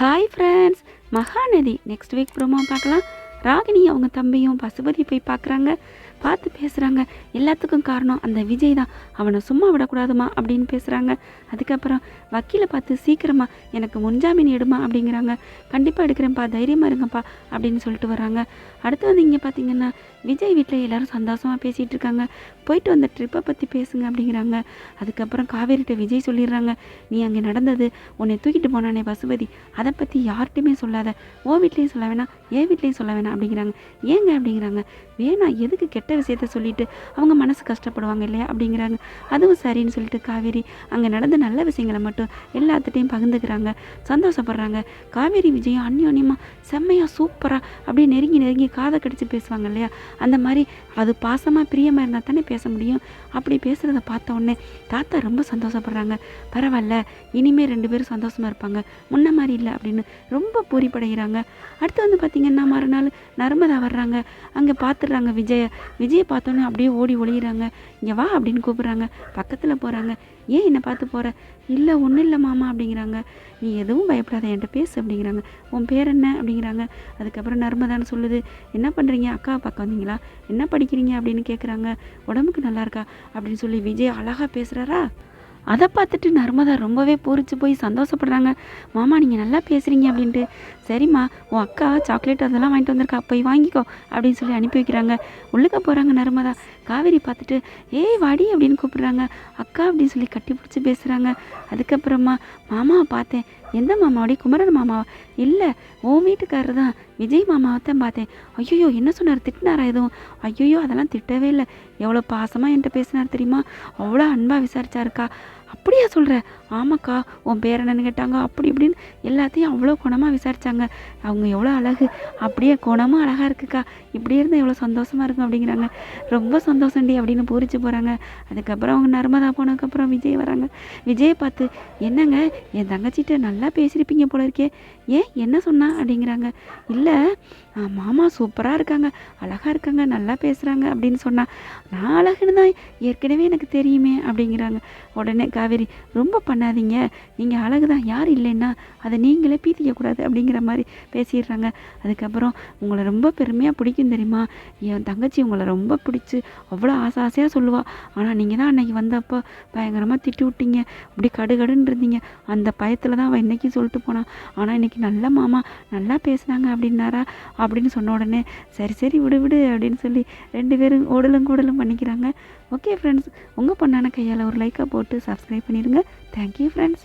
Hi friends, Mahanadi next week promo பார்க்கலாம். ராகினி அவங்க தம்பியும் பசுபதி போய் பார்க்குறாங்க, பார்த்து பேசுகிறாங்க. எல்லாத்துக்கும் காரணம் அந்த விஜய் தான், அவனை சும்மா விடக்கூடாதுமா அப்படின்னு பேசுகிறாங்க. அதுக்கப்புறம் வக்கீலை பார்த்து சீக்கிரமாக எனக்கு முன்ஜாமீன் எடுமா அப்படிங்கிறாங்க. கண்டிப்பாக எடுக்கிறேன்ப்பா, தைரியமாக இருங்கப்பா அப்படின்னு சொல்லிட்டு வராங்க. அடுத்து வந்து இங்கே பார்த்தீங்கன்னா விஜய் வீட்டில் எல்லோரும் சந்தோஷமாக பேசிகிட்டு இருக்காங்க. போயிட்டு வந்த ட்ரிப்பை பற்றி பேசுங்க அப்படிங்கிறாங்க. அதுக்கப்புறம் காவேரிட்ட விஜய் சொல்லிடுறாங்க, நீ அங்கே நடந்தது, உன்னை தூக்கிட்டு போனானே பசுபதி, அதை பற்றி யார்கிட்டையுமே சொல்லாத, ஓ வீட்லேயும் சொல்ல வேணாம், என் வீட்லேயும் சொல்ல வேணாம் அப்படிங்கிறாங்க. ஏங்க அப்படிங்கிறாங்க. வேணாம், எதுக்கு கெட்ட விஷயத்த சொல்லிட்டு அவங்க மனசு கஷ்டப்படுவாங்க இல்லையா அப்படிங்கிறாங்க. அதுவும் சரின்னு சொல்லிட்டு காவேரி அங்கே நடந்த நல்ல விஷயங்களை மட்டும் எல்லாத்துட்டையும் பகிர்ந்துக்கிறாங்க, சந்தோஷப்படுறாங்க. காவேரி விஜயம் அந்யோன்யமாக செம்மையாக சூப்பராக அப்படியே நெருங்கி நெருங்கி காதை கடிச்சு பேசுவாங்க இல்லையா, அந்த மாதிரி அது பாசமாக பிரியமாக இருந்தால் தானே பேச முடியும். அப்படி பேசுகிறத பார்த்த உடனே தாத்தா ரொம்ப சந்தோஷப்படுறாங்க. பரவாயில்ல, இனிமேல் 2 பேரும் சந்தோஷமாக இருப்பாங்க, முன்ன மாதிரி இல்லை அப்படின்னு ரொம்ப பூரிப்படைகிறாங்க. அடுத்து வந்து பார்த்திங்கன்னா மறுநாள் நர்மதா வர்றாங்க. அங்கே பார்த்துடுறாங்க விஜயை பார்த்தோன்னே அப்படியே ஓடி ஒளிகிறாங்க. இங்கே வா அப்படின்னு கூப்பிட்றாங்க. பக்கத்தில் போகிறாங்க. ஏன் என்னை பார்த்து போகிற? இல்லை ஒன்றும் இல்லை மாமா அப்படிங்கிறாங்க. நீ எதுவும் பயப்படாத, என்கிட்ட பேசு அப்படிங்கிறாங்க. உன் பேர் என்ன அப்படிங்கிறாங்க. அதுக்கப்புறம் நர்மதான்னு சொல்லுது, என்ன பண்ணுறீங்க, அக்காவை பார்க்க வந்தீங்களா, என்ன படிக்கிறீங்க அப்படின்னு கேட்குறாங்க. உடம்புக்கு நல்லா இருக்கா அப்படின்னு சொல்லி விஜய் அழகாக பேசுகிறாரா. அதை பார்த்துட்டு நர்மதா ரொம்பவே பூரிச்சு போய் சந்தோஷப்படுறாங்க. மாமா நீங்கள் நல்லா பேசுகிறீங்க அப்படின்ட்டு. சரிம்மா, உன் அக்கா சாக்லேட் அதெல்லாம் வாங்கிட்டு வந்திருக்கா, போய் வாங்கிக்கோ அப்படின்னு சொல்லி அனுப்பி வைக்கிறாங்க. உள்ளுக்க போகிறாங்க நர்மதா. காவேரி பார்த்துட்டு ஏய் வாடி அப்படின்னு கூப்பிட்றாங்க. அக்கா அப்படின்னு சொல்லி கட்டி பிடிச்சி பேசுகிறாங்க. அதுக்கப்புறமா மாமாவை பார்த்தேன். எந்த மாமாவடி? குமரன் மாமாவா? இல்லை, உன் வீட்டுக்காரர் தான், விஜய் மாமாவை தான் பார்த்தேன். ஐயோ என்ன சொன்னார், திட்டினாரா எதுவும்? ஐயோ அதெல்லாம் திட்டவே இல்லை, எவ்வளோ பாசமாக என்கிட்ட பேசினார் தெரியுமா, அவ்வளோ அன்பாக விசாரிச்சாருக்கா. அப்படியா சொல்கிற? ஆமாக்கா, உன் பேர் என்னன்னு கேட்டாங்க, அப்படி இப்படின்னு எல்லாத்தையும் அவ்வளோ குணமாக விசாரித்தாங்க. அவங்க எவ்வளோ அழகு, அப்படியே குணமும் அழகாக இருக்குக்கா, இப்படியே இருந்தால் எவ்வளோ சந்தோஷமாக இருக்கும் அப்படிங்கிறாங்க. ரொம்ப சந்தோஷண்டி அப்படின்னு பூரிச்சு போகிறாங்க. அதுக்கப்புறம் அவங்க நர்மதா போனதுக்கப்புறம் விஜய் வராங்க. விஜயை பார்த்து என்னங்க, என் தங்கச்சிட்ட நல்லா பேசியிருப்பீங்க போல இருக்கே, ஏன் என்ன சொன்னா அப்படிங்கிறாங்க. இல்லை மாமா சூப்பராக இருக்காங்க, அழகாக இருக்காங்க, நல்லா பேசுகிறாங்க அப்படின்னு சொன்னால், நான் அழகுன்னு தான் ஏற்கனவே எனக்கு தெரியுமே அப்படிங்கிறாங்க. உடனே காவேரி, ரொம்ப பண்ணாதீங்க, நீங்கள் அழகு தான், யார் இல்லைன்னா அதை நீங்களே பீத்திக்கக்கூடாது அப்படிங்கிற மாதிரி பேசிடுறாங்க. அதுக்கப்புறம் உங்களை ரொம்ப பெருமையாக பிடிக்கும் தெரியுமா, என் தங்கச்சி உங்களை ரொம்ப பிடிச்சி அவ்வளோ ஆசையாக சொல்லுவாள், ஆனால் நீங்கள் தான் அன்னைக்கு வந்தப்போ பயங்கரமாக திட்டி விட்டீங்க, அப்படி கடுகடுன்னு இருந்தீங்க, அந்த பயத்தில் தான் அவள் இன்றைக்கி சொல்லிட்டு போனான், ஆனால் இன்றைக்கி நல்ல மாமா நல்லா பேசுனாங்க அப்படின்னாரா அப்படின்னு சொன்ன உடனே சரி சரி விடு விடு அப்படின்னு சொல்லி 2 பேரும் ஓடலும் கூடலும் பண்ணிக்கிறாங்க. ஓகே ஃப்ரெண்ட்ஸ், உங்கள் பொண்ணான கையால் ஒரு லைக்காக போட்டு சப்ஸ்கிரைப் பண்ணிடுங்க. Thank you friends.